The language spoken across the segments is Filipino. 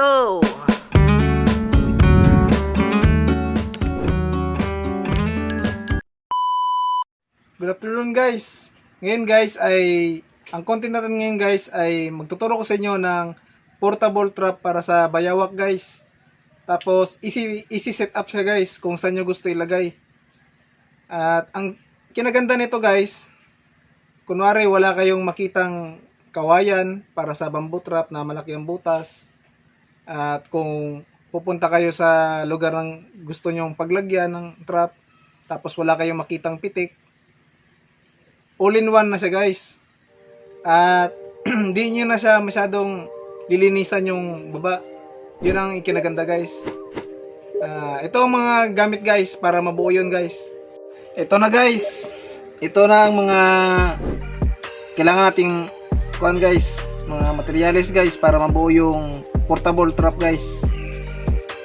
go! Good afternoon guys. Ngayon guys ang content natin ngayon guys ay magtuturo ko sa inyo ng portable trap para sa bayawak guys. Tapos easy set up siya guys kung saan nyo gusto ilagay. At ang kinaganda nito guys, kunwari wala kayong makitang kawayan para sa bamboo trap na malaki ang butas. At kung pupunta kayo sa lugar ng gusto nyong paglagyan ng trap, tapos wala kayong makitang pitik, all-in-one na siya guys. At hindi nyo na siya masyadong lilinisan yung baba. Yun ang ikinaganda guys. Ito ang mga gamit guys para mabuo yun guys. Ito na guys. Ito na ang mga kailangan nating kuhan guys, mga materyales guys para mabuo yung portable trap guys.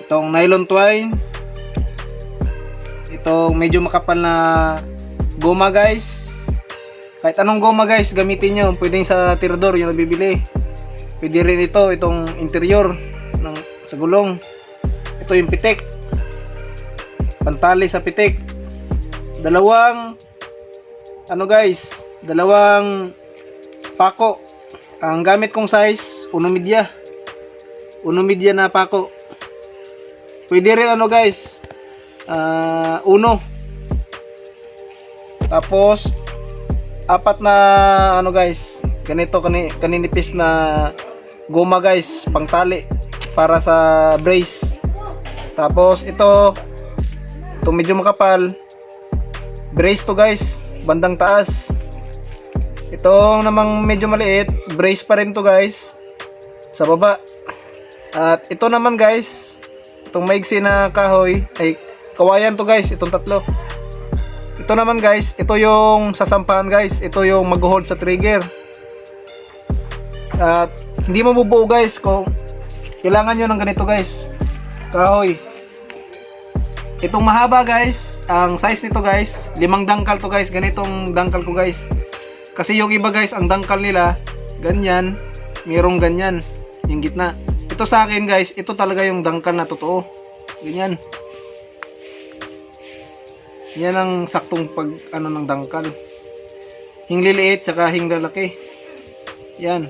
Itong nylon twine, itong medyo makapal na goma guys. Kahit anong goma guys gamitin nyo, pwedeng sa tirador yung nabibili. Pwede rin itong interior sa gulong. Ito yung pitik, pantali sa pitik. Dalawang pako. Ang gamit kong size 1 media na pako. Pwede rin guys, uno. Tapos apat na guys, ganito kaninipis na goma guys, pangtali para sa brace. Tapos ito medyo makapal, brace to guys, bandang taas. Ito namang medyo maliit, brace pa rin to guys sa baba. At ito naman guys, itong maigsi na kahoy ay kawayan to guys, itong tatlo. Ito naman guys, ito yung sasampahan guys, ito yung mag-hold sa trigger. At hindi mo mabubuo guys kung kailangan nyo ng ganito guys, kahoy. Itong mahaba guys, ang size nito guys, 5 dangkal to guys, ganitong dangkal ko guys. Kasi yung iba guys, ang dangkal nila ganyan, mayroong ganyan yung gitna. Ito sa akin guys, ito talaga yung dangkal na totoo, ganyan. Yan ang saktong pag ng dangkal. Hingliliit tsaka hinglalaki. Yan.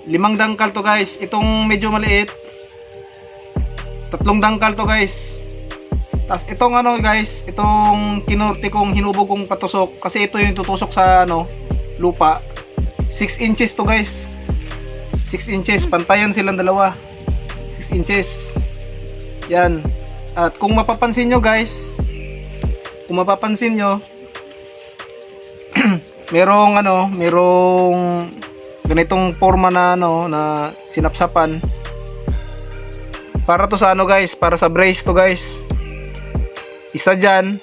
5 dangkal to guys. Itong medyo maliit, 3 dangkal to guys. Tapos itong guys, itong kinorte kong hinubog kong patusok, kasi ito yung tutusok sa lupa. 6 inches to guys. 6 inches, pantayan silang dalawa. 6 inches. Yan. At kung mapapansin nyo guys, merong ganitong forma na na sinapsapan. Para to sa guys, para sa brace to guys. Isa dyan,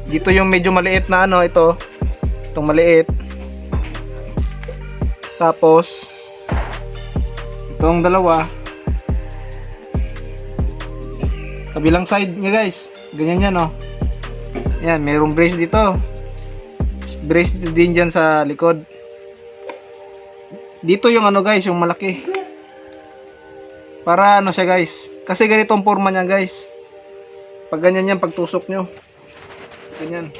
dito yung medyo maliit na itong maliit. Tapos itong dalawa, kabilang side niya guys, ganyan yan yan, mayroong brace dito. Brace din dyan sa likod. Dito yung guys, yung malaki. Para siya guys, kasi ganito ang forma niya guys. Pag ganyan yan, pagtusok nyo ganyan.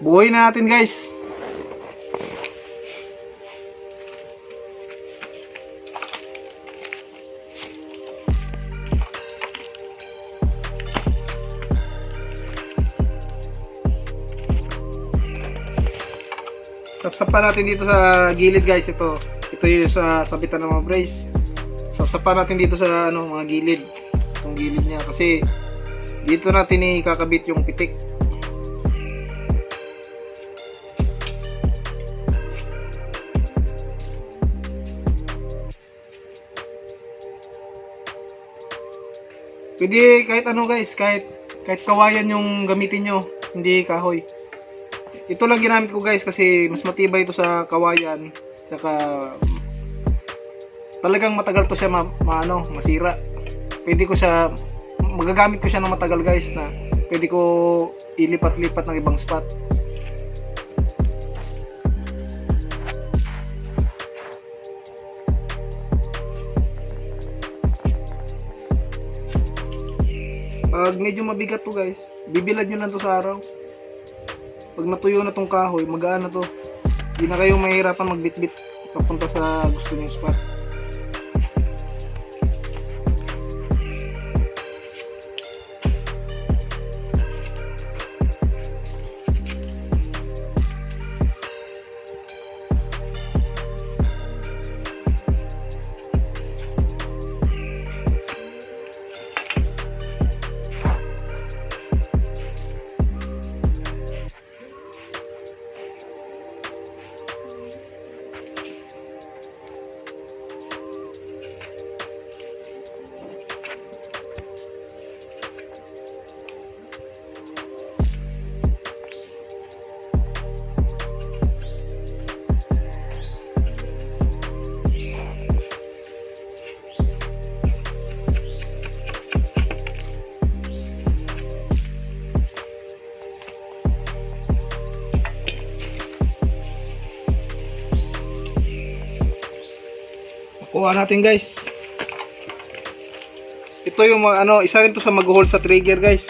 Buuin na natin guys. Sapsapan natin dito sa gilid guys. Ito yung sa sabitan ng mga brace. Sapsapan natin dito sa mga gilid. Itong gilid niya, kasi dito natin ikakabit yung pitik. Pwede kahit guys, kahit kawayan yung gamitin nyo, hindi kahoy. Ito lang ginamit ko guys kasi mas matibay ito sa kawayan, saka talagang matagal to siya masira. Pwede ko siya, magagamit ko siya ng matagal guys, na pwede ko ilipat-lipat ng ibang spot. Pag medyo mabigat to guys, bibilad nyo lang to sa araw. Pag natuyo na tong kahoy, magaan na to. Hindi na kayo mahirapan magbitbit papunta sa gusto nyo spot. Kuha natin guys. Ito yung mga ano, isa rin to sa mag-hold sa trigger guys.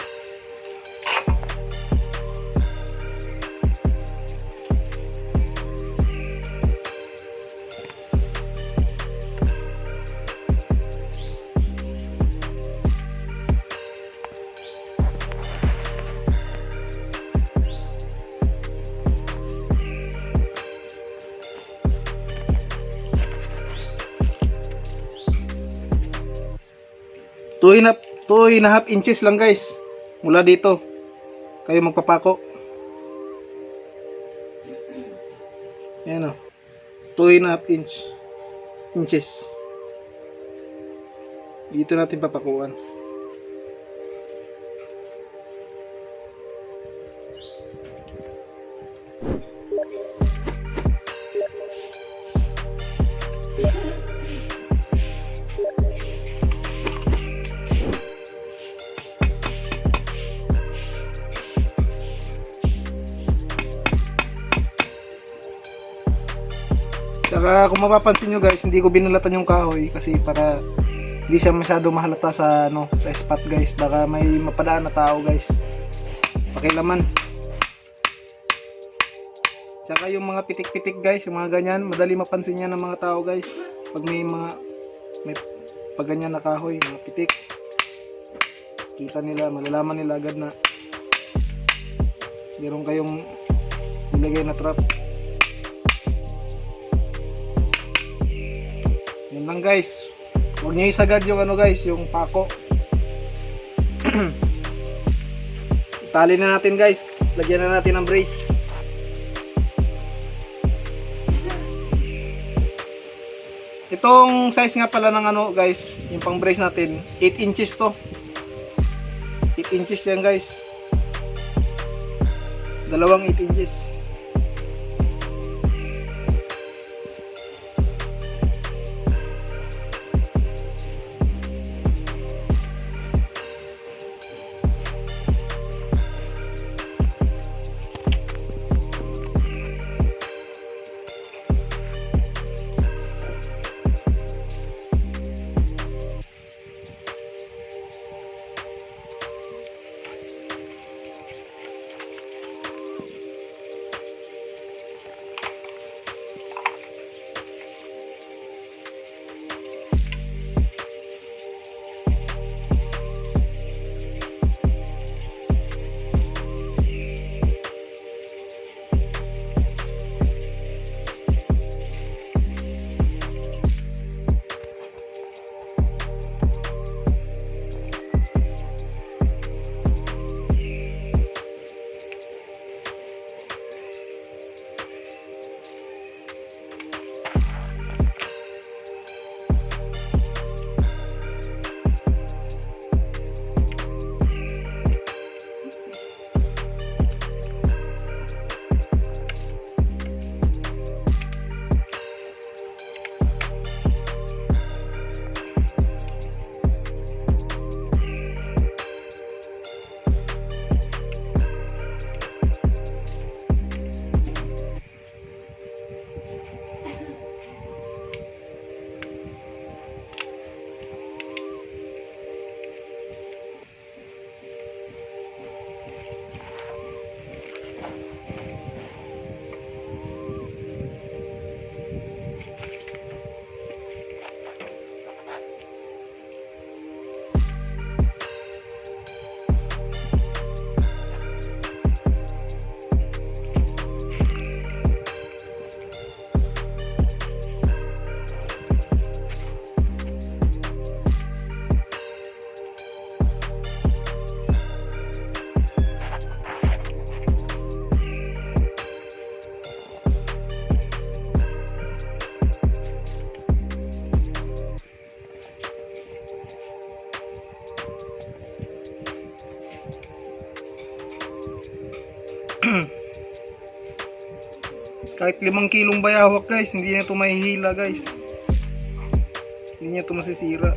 Two and a half inches lang guys. Mula dito. Kayo magpapako. Ayan o. 2.5 inches. Dito natin papakuan. Saka kung mapapansin nyo guys, hindi ko binalatan yung kahoy kasi para hindi siya masyado mahalata sa ano, sa spot guys. Baka may mapadaan na tao guys. Pakilaman. Saka yung mga pitik-pitik guys, yung mga ganyan, madali mapansin yan ng mga tao guys. Pag may pag ganyan na kahoy, mga pitik. Kita nila, malalaman nila agad na meron kayong nilagay na trap. Yun lang guys. Huwag nyo isagad yung ano guys, yung pako. Tali na natin guys. Lagyan na natin ng brace. Itong size nga pala ng ano guys, yung pang brace natin, 8 inches to. 8 inches yan guys. Dalawang 8 inches. Kahit 5 kilong bayawak guys, hindi niya ito mahihila guys. Hindi niya ito masisira.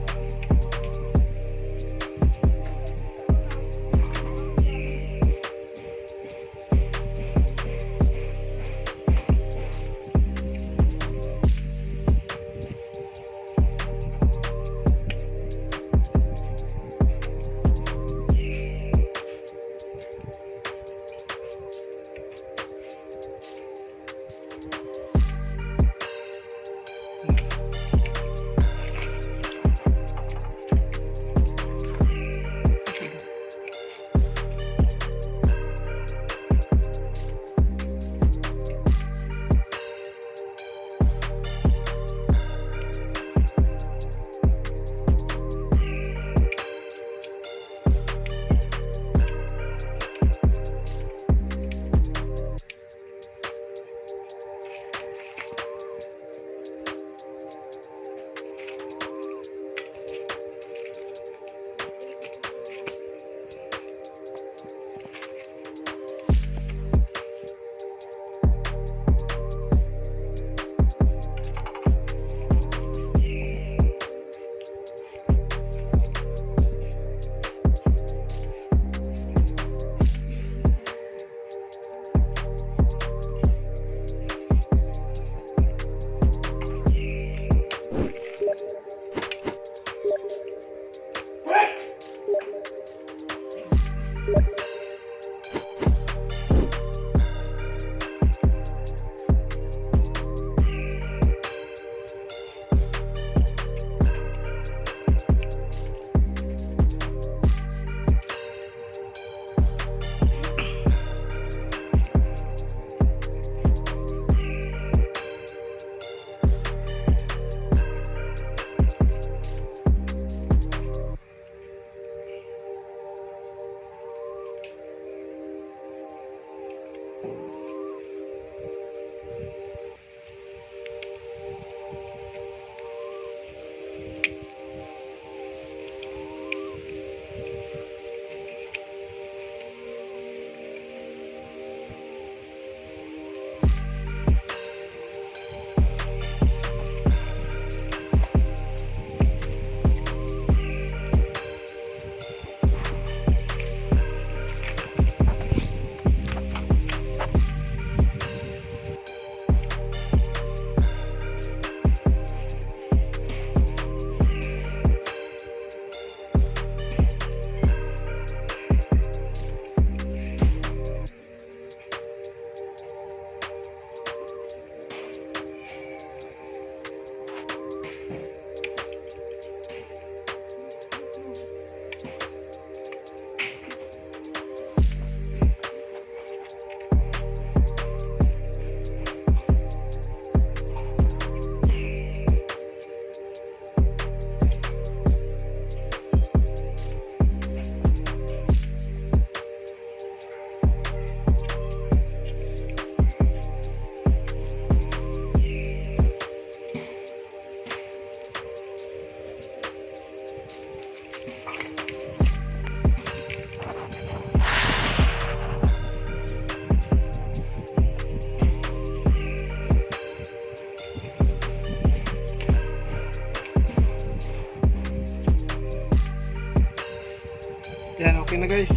Yan, okay na guys.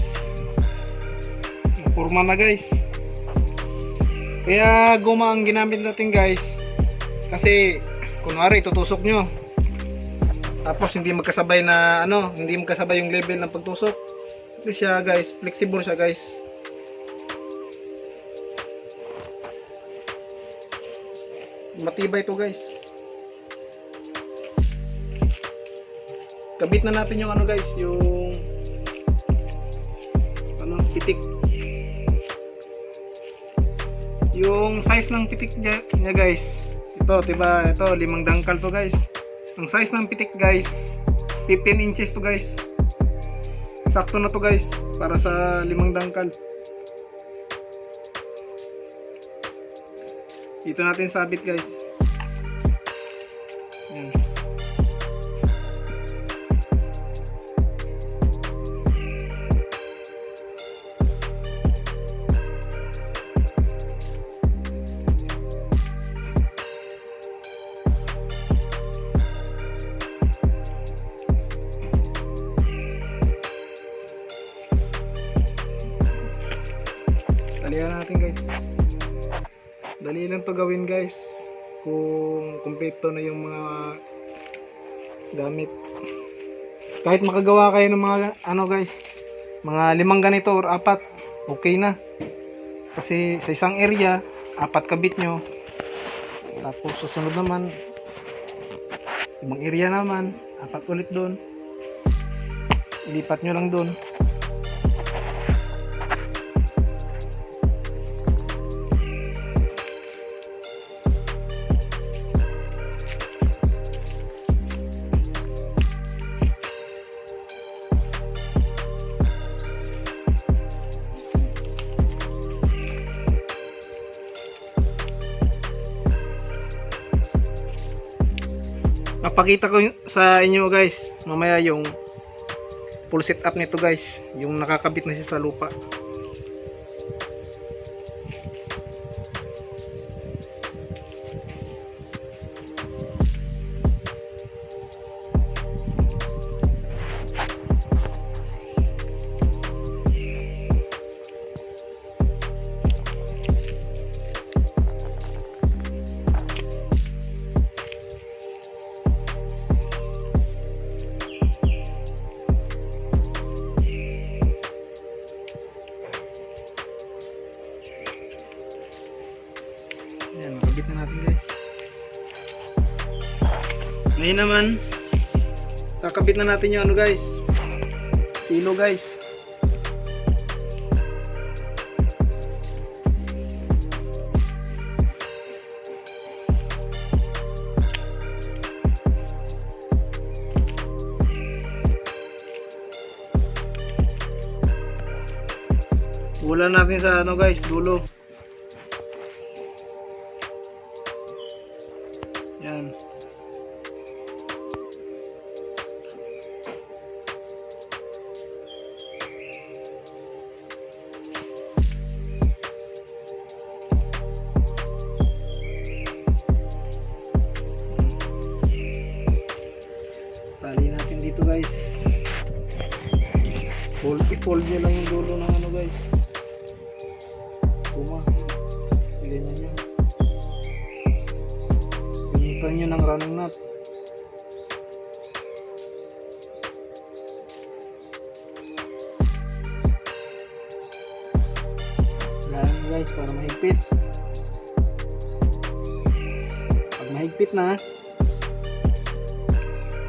Forma na guys. Kaya guma ang ginamit natin guys. Kasi kunwari tutusok nyo. Tapos hindi magkasabay na hindi magkasabay yung level ng pagtusok. Ito siya guys, flexible siya guys. Matibay to guys. Kabit na natin yung guys, yung pitik. Yung size ng pitik niya guys. Ito, diba? Ito, 5 dangkal to guys. Ang size ng pitik guys, 15 inches to guys. Sakto na to guys, para sa 5 dangkal. Dito natin sabit guys. Yan. Lagyan natin guys. Dali lang to gawin guys kung kumpleto na yung mga gamit. Kahit makagawa kayo ng mga ano guys, mga 5 ganito or 4, okay na. Kasi sa isang area 4 kabit nyo, tapos susunod naman ibang area naman 4 ulit doon, ilipat nyo lang doon. Papakita ko sa inyo guys mamaya yung full setup nito guys, yung nakakabit na siya sa lupa. Ayan, nakabit na natin guys. Ngayon naman kakabit na natin yung ano guys, silo guys. Bulan natin sa ano guys, dulo. Yan. Tali natin dito guys. I-fold nyo lang yung dulo ng ano guys. Ganyan nyo. Pinitan nyo ng running nut. Yan guys, para mahigpit. Pag mahigpit na,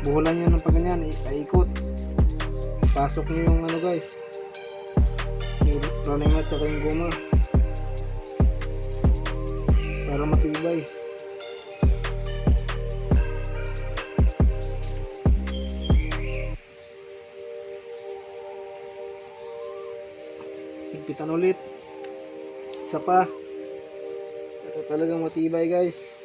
buhulan nyo ng pagganyan, ikot. Pasok nyo yung ano guys, yung running nut tsaka yung goma para matibay. Higpitan ulit. Isa pa. Ito talagang matibay guys.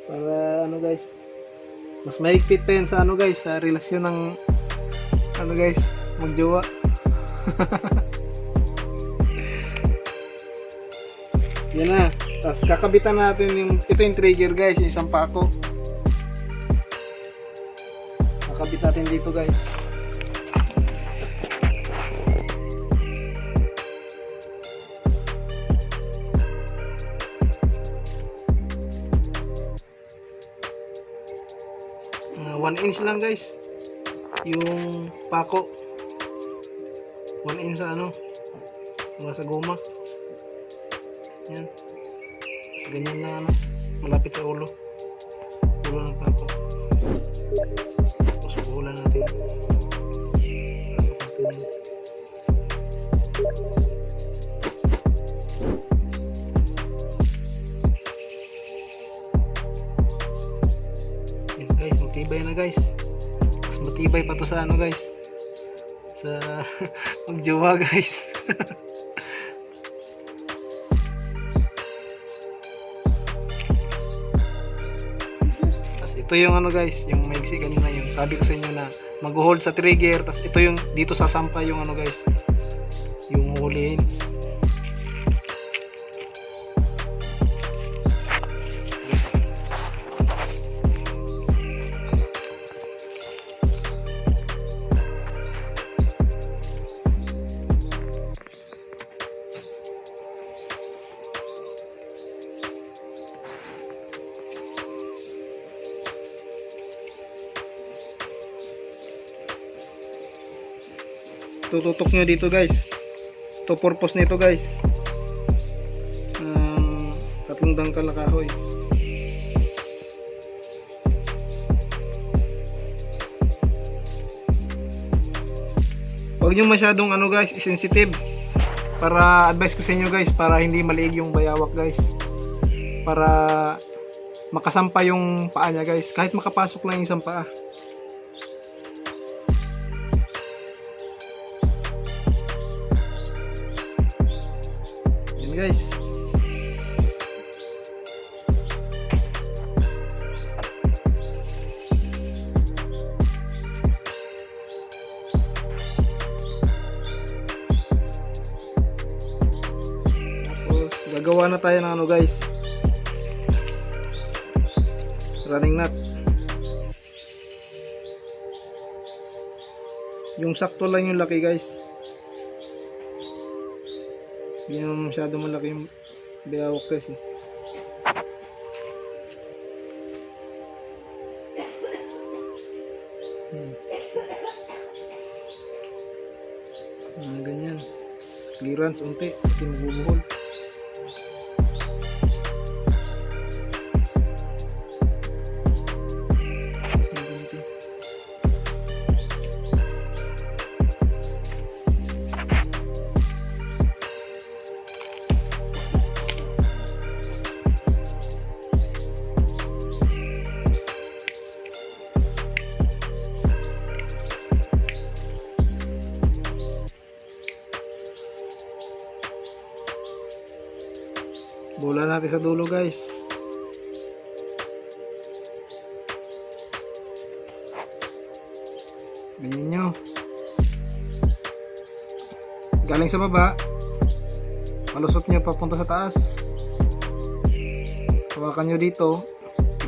Para ano guys, mas mahigpit pa yan sa ano guys, sa relasyon ng ano guys, magjowa. Yan na. Tapos kakabitan natin yung, ito yung trigger guys, yung isang pako. Kakabit natin dito guys. One inch lang guys yung pako, 1 inch sa ano, mga sa goma. Yan, ganyan na ano, malapit sa ulo ng pako. Tapos buhulan natin. Guys, matibay na guys. Mas matibay pa to sa ano guys, sa magjowa guys. Tapos ito yung ano guys, yung maigsi kanina, yung sabi ko sa inyo na mag-hold sa trigger. Tapos ito yung dito sasampa yung ano guys, yung hulihin. Itututok nyo dito guys. Ito purpose nito guys. Tatlong dangkal na kahoy. Huwag nyo masyadong ano guys, sensitive. Para advice ko sa inyo guys, para hindi maliig yung bayawak guys. Para makasampa yung paa niya guys. Kahit makapasok lang yung isang paa. Yan guys. Gagawa na tayo ng ano guys, running nut. Yung sakto lang yung laki guys, hindi naman masyado malaki yung bayawak kasi. Ganyan, clearance unti kasi magbubuhol. Bola natin sa dulo guys. Ganyan nyo. Galing sa baba, malusot nyo papunta sa taas. Hawakan nyo dito.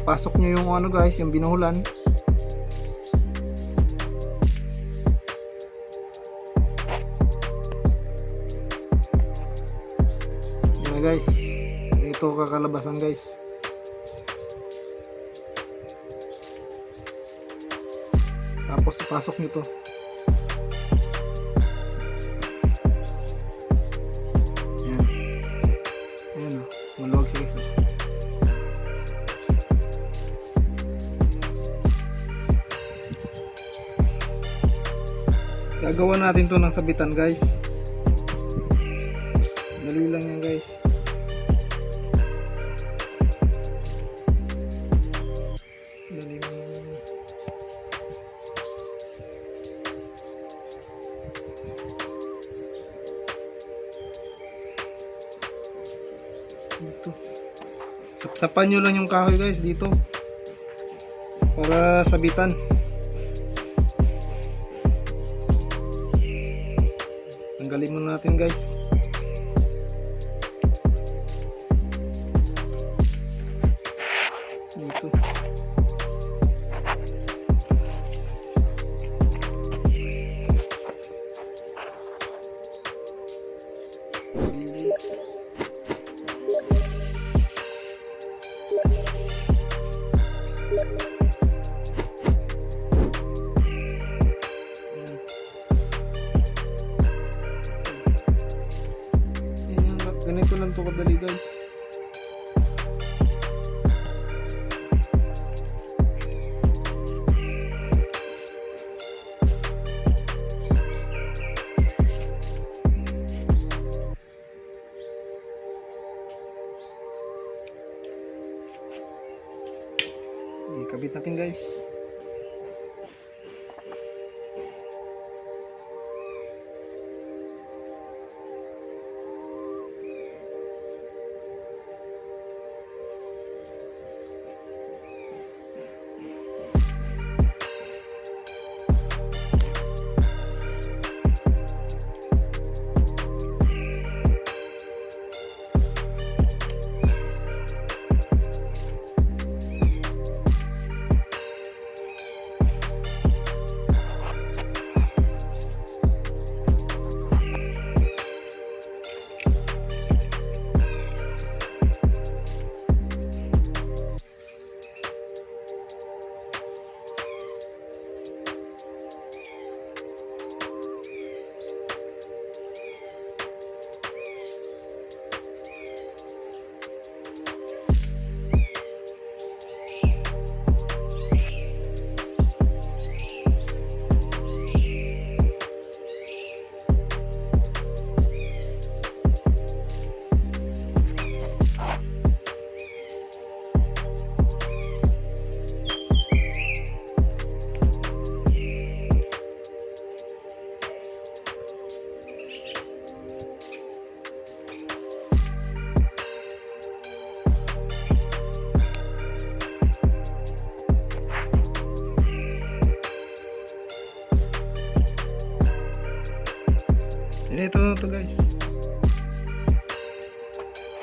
Ipasok nyo yung ano guys, yung binuhulan. Yan na guys. Ito kakalabasan guys. Tapos pasok nito. Ayan. Ayan o. Maluwag siya guys. Gagawa natin to ng sabitan guys. Dali lang yan guys. Dito. Sapsapan nyo lang yung kahoy guys dito para sabitan. Tanggalin muna natin guys. Dito. Ganito lang to kadali guys. Ikabit natin guys.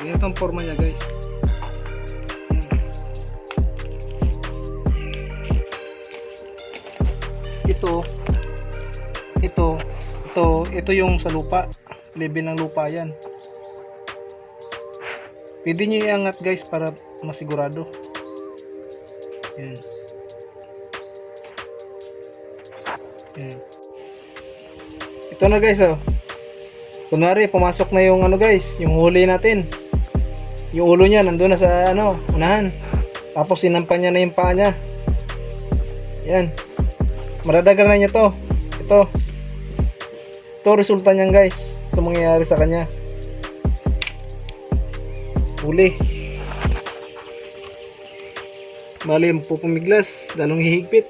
Ganito ang forma niya guys. Yan. Ito yung sa lupa. Level ng lupa yan. Pwede nyo iangat guys para masigurado. Yan. Yan. Ito na guys oh. Kunwari pumasok na yung ano guys, yung huli natin. Yung ulo niya nandoon na sa ano, unahan. Tapos sinampan niya na yung paa niya. Yan. Maradagan na niya to. Ito resulta niyan guys. Ito mangyayari sa kanya. Huli. Bali pupumiglas, lalong hihigpit.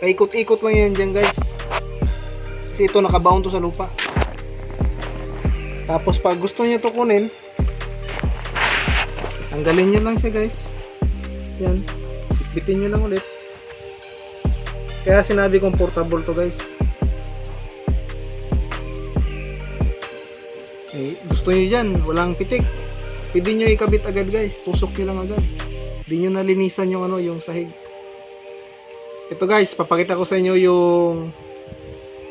Kaikot-ikot lang yan dyan guys. Kasi ito nakabaon to sa lupa. Tapos pag gusto niyo to kunin, tanggalin nyo lang siya guys. Yan. Bitbitin nyo lang ulit. Kaya sinabi kong portable to guys. Eh, gusto nyo dyan, walang pitik. Pwede nyo ikabit agad guys. Tusok nyo lang agad. Hindi nyo nalinisan yung ano, yung sahig. Ito guys, papakita ko sa inyo yung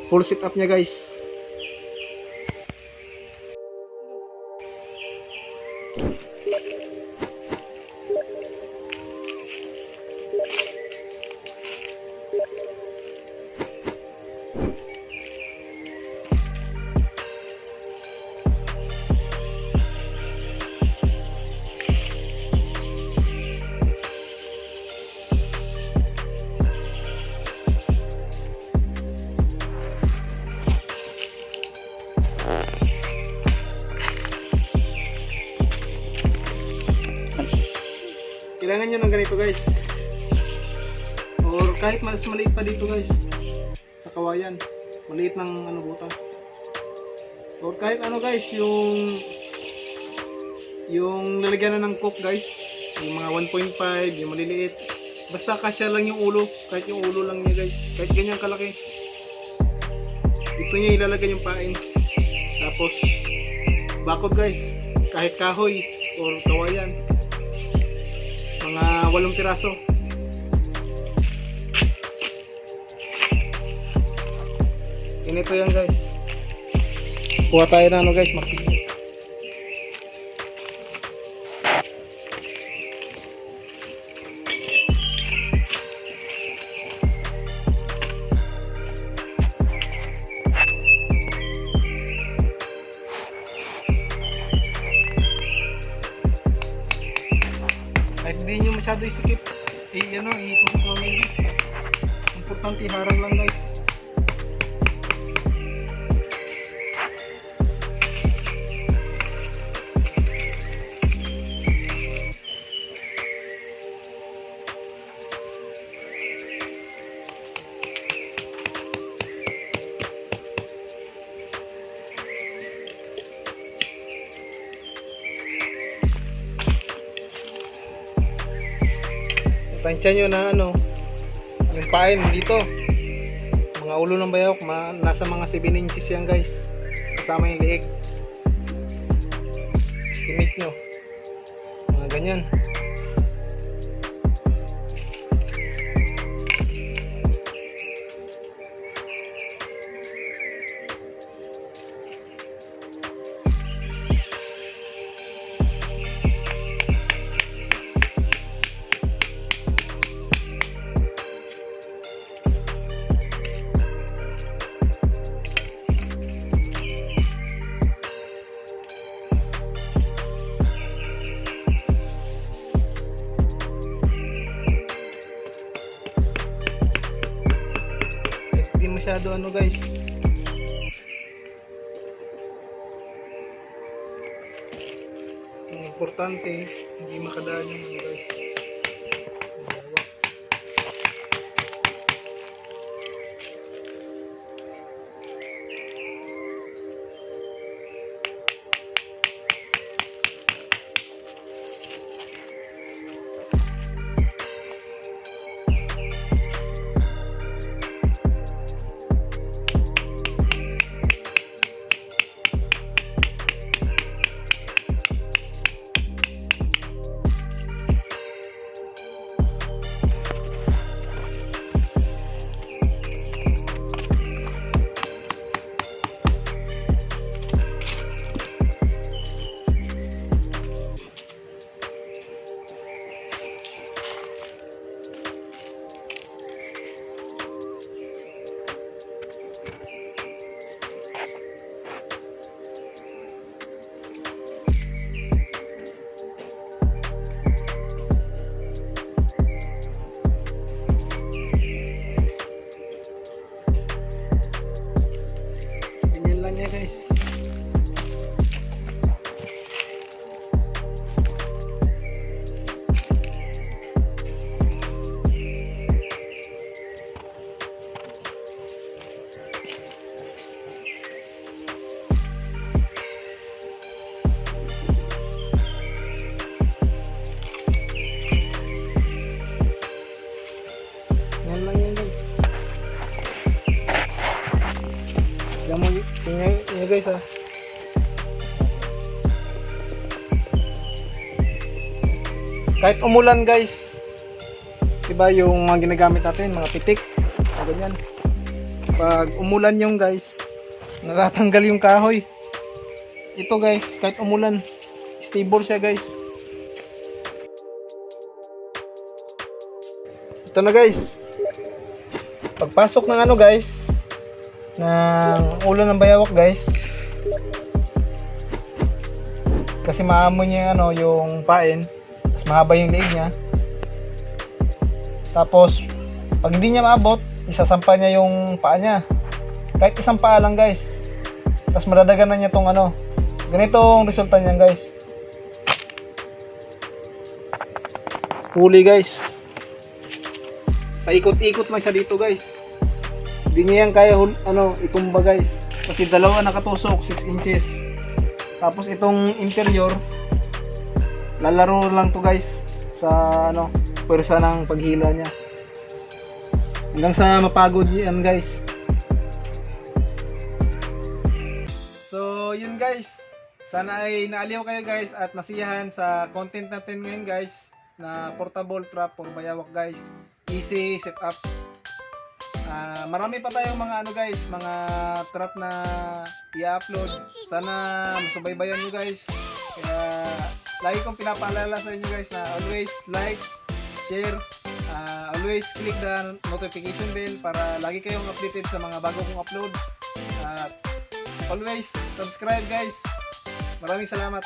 full setup niya guys. Kailangan nyo ng ganito guys, or kahit mas maliit pa dito guys sa kawayan, maliit ng ano butas, or kahit ano guys, yung lalagyan na ng coke guys, yung mga 1.5, yung maliliit, basta kasya lang yung ulo, kahit yung ulo lang niya guys, kahit ganyan kalaki, dito nyo ilalagay yung pain. Tapos bakod guys, kahit kahoy or kawayan, mga 8 piraso. Ganito yan guys. Kuha tayo na ano guys, makikita. Kahit hindi nyo masyado isikip, ano, itusok lang yun. Importante harang lang guys. Tansya nyo na ano, yung pain dito, mga ulo ng bayawak, nasa mga 7 inches yan guys, kasama yung liig. Estimate nyo, mga ganyan. Hindi masyado ano guys, ang importante hindi makadaan yung ano guys. guys ha. Kahit umulan guys, diba yung mga ginagamit natin, mga pitik, ganyan. Pag umulan yung guys, natatanggal yung kahoy. Ito guys, kahit umulan, stable siya guys. Ito na guys. Pagpasok ng ano guys, ng ulo ng bayawak guys, kasi maamoy niya yung ano, yung pain. Mahaba yung leeg niya. Tapos pag hindi niya maabot, isasampa niya yung paa niya. Kahit isang paa lang guys. Tapos madadaganan niya tong ano. Ganito ang resulta niyan guys. Huli guys. Paikot-ikot lang siya dito guys. Hindi niya yan kaya ano, itumba guys. Kasi dalawa nakatusok, 6 inches. Tapos itong interior, lalaro lang to guys sa ano, pwersa ng paghila niya. Hanggang sa mapagod yan guys. So yun guys. Sana ay naaliw kayo guys at nasiyahan sa content natin ngayon guys na portable trap for bayawak guys. Easy setup. Marami pa tayong mga ano guys, mga trap na i-upload. Sana masubaybayan nyo guys. Kaya lagi kong pinapaalala sa inyo guys na always like, share, always click the notification bell para lagi kayong updated sa mga bago kong upload. Always subscribe guys. Maraming salamat.